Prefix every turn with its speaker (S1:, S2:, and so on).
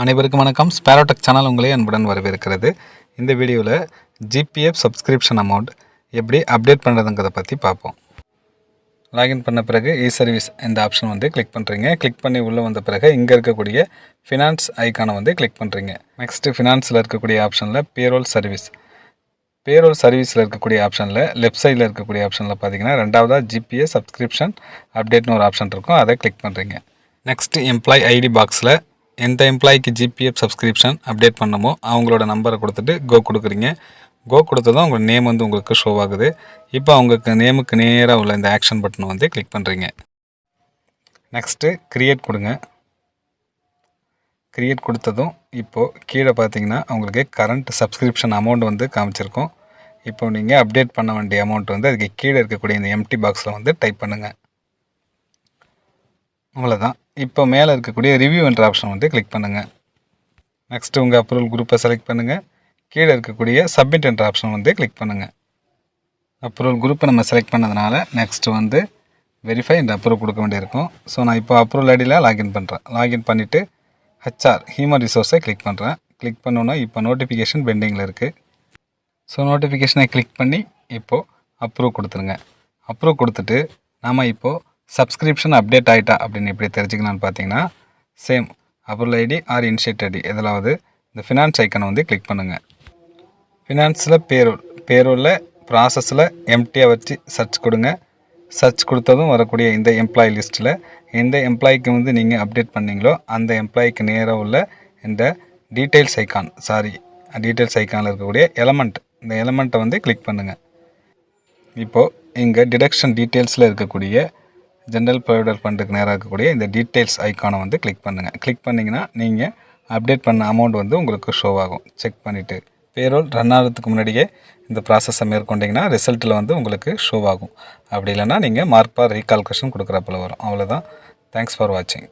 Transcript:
S1: அனைவருக்கும் வணக்கம். ஸ்பேரோடெக் சேனல் உங்களை அன்புடன் வரவேற்கிறது. இந்த வீடியோவில் ஜிபிஎஃப் சப்ஸ்கிரிப்ஷன் அமௌண்ட் எப்படி அப்டேட் பண்ணுறதுங்கிறத பற்றி பார்ப்போம். லாகின் பண்ண பிறகு இ சர்வீஸ் இந்த ஆப்ஷன் வந்து கிளிக் பண்ணுறீங்க. கிளிக் பண்ணி உள்ளே வந்த பிறகு இங்கே இருக்கக்கூடிய ஃபினான்ஸ் ஐக்கானை வந்து கிளிக் பண்ணுறீங்க. நெக்ஸ்ட்டு ஃபினான்ஸில் இருக்கக்கூடிய ஆப்ஷனில் பேரோல் சர்வீஸில் இருக்கக்கூடிய ஆப்ஷனில் லெஃப்ட் சைடில் இருக்கக்கூடிய ஆப்ஷனில் பார்த்தீங்கன்னா ரெண்டாவதாக ஜிபிஎஃப் சப்ஸ்கிரிப்ஷன் அப்டேட்னு ஒரு ஆப்ஷன் இருக்கும், அதை கிளிக் பண்ணுறீங்க. நெக்ஸ்ட்டு எம்ப்ளாய் ஐடி பாக்ஸில் எந்த எம்ப்ளாய்க்கு ஜிபிஎஃப் சப்ஸ்கிரிப்ஷன் அப்டேட் பண்ணமோ அவங்களோட நம்பரை கொடுத்துட்டு கோ கொடுக்குறீங்க. கோ கொடுத்ததும் உங்கள் நேம் வந்து உங்களுக்கு ஷோ ஆகுது. இப்போ அவங்களுக்கு நேமுக்கு நேராக உள்ள இந்த ஆக்ஷன் பட்டனை வந்து கிளிக் பண்ணுறீங்க. நெக்ஸ்ட்டு க்ரியேட் கொடுங்க. க்ரியேட் கொடுத்ததும் இப்போது கீழே பார்த்தீங்கன்னா உங்களுக்கு கரண்ட் சப்ஸ்கிரிப்ஷன் அமௌண்ட் வந்து காமிச்சிருக்கும். இப்போ நீங்கள் அப்டேட் பண்ண வேண்டிய அமௌண்ட் வந்து அதுக்கு கீழே இருக்கக்கூடிய இந்த எம்டி பாக்ஸில் வந்து டைப் பண்ணுங்கள். அவ்வளோதான். இப்போ மேலே இருக்கக்கூடிய ரிவ்யூ என்ற ஆப்ஷன் வந்து கிளிக் பண்ணுங்கள். நெக்ஸ்ட்டு உங்கள் அப்ரூவல் குரூப்பை செலக்ட் பண்ணுங்கள். கீழே இருக்கக்கூடிய சப்மிட் என்ற ஆப்ஷன் வந்து கிளிக் பண்ணுங்கள். அப்ரூவல் குரூப்பை நம்ம செலக்ட் பண்ணதுனால நெக்ஸ்ட்டு வந்து வெரிஃபை இந்த அப்ரூவல் கொடுக்க வேண்டியிருக்கும். ஸோ நான் இப்போ அப்ரூவல் ஐடியில் லாகின் பண்ணுறேன். லாகின் பண்ணிவிட்டு ஹெச்ஆர் ஹியூமன் ரிசோர்ஸை கிளிக் பண்ணுறேன். கிளிக் பண்ணோன்னா இப்போ நோட்டிஃபிகேஷன் பெண்டிங்கில் இருக்குது. ஸோ நோட்டிஃபிகேஷனை கிளிக் பண்ணி இப்போது அப்ரூவ் கொடுத்துருங்க. அப்ரூவ் கொடுத்துட்டு நாம் இப்போது சப்ஸ்கிரிப்ஷன் அப்டேட் ஆகிட்டா அப்படின்னு எப்படி தெரிஞ்சுக்கலான்னு பார்த்தீங்கன்னா same approval ID or initiate ID எதாவது இந்த ஃபினான்ஸ் ஐக்கனை வந்து கிளிக் பண்ணுங்கள். ஃபினான்ஸில் பேரோலில் ப்ராசஸில் எம்டியாக வச்சு சர்ச் கொடுங்க. சர்ச் கொடுத்ததும் வரக்கூடிய இந்த எம்ப்ளாயி லிஸ்ட்டில் எந்த எம்ப்ளாய்க்கு வந்து நீங்கள் அப்டேட் பண்ணீங்களோ அந்த எம்ப்ளாய்க்கு நேராக உள்ள இந்த டீட்டெயில்ஸ் ஐக்கானில் இருக்கக்கூடிய எலமெண்ட் இந்த எலமெண்ட்டை வந்து கிளிக் பண்ணுங்கள். இப்போது இங்கே டிடக்ஷன் டீட்டெயில்ஸில் இருக்கக்கூடிய ஜென்ரல் ப்ரொவைடர் ஃபண்டுக்கு நேராக இருக்கக்கூடிய இந்த டீட்டெயில்ஸ் ஐக்கானை வந்து கிளிக் பண்ணுங்கள். கிளிக் பண்ணிங்கன்னா நீங்கள் அப்டேட் பண்ண அமௌண்ட் வந்து உங்களுக்கு ஷோ ஆகும். செக் பண்ணிவிட்டு பேரோல் ரன் ஆகிறதுக்கு முன்னாடியே இந்த ப்ராசஸை மேற்கொண்டிங்கன்னா ரிசல்ட்டில் வந்து உங்களுக்கு ஷோ ஆகும். அப்படி இல்லைனா நீங்கள் மார்க் பார் ரீகால்குலேஷன் கொடுக்குறப்பல வரும். அவ்வளோதான். தேங்க்ஸ் ஃபார் வாட்சிங்.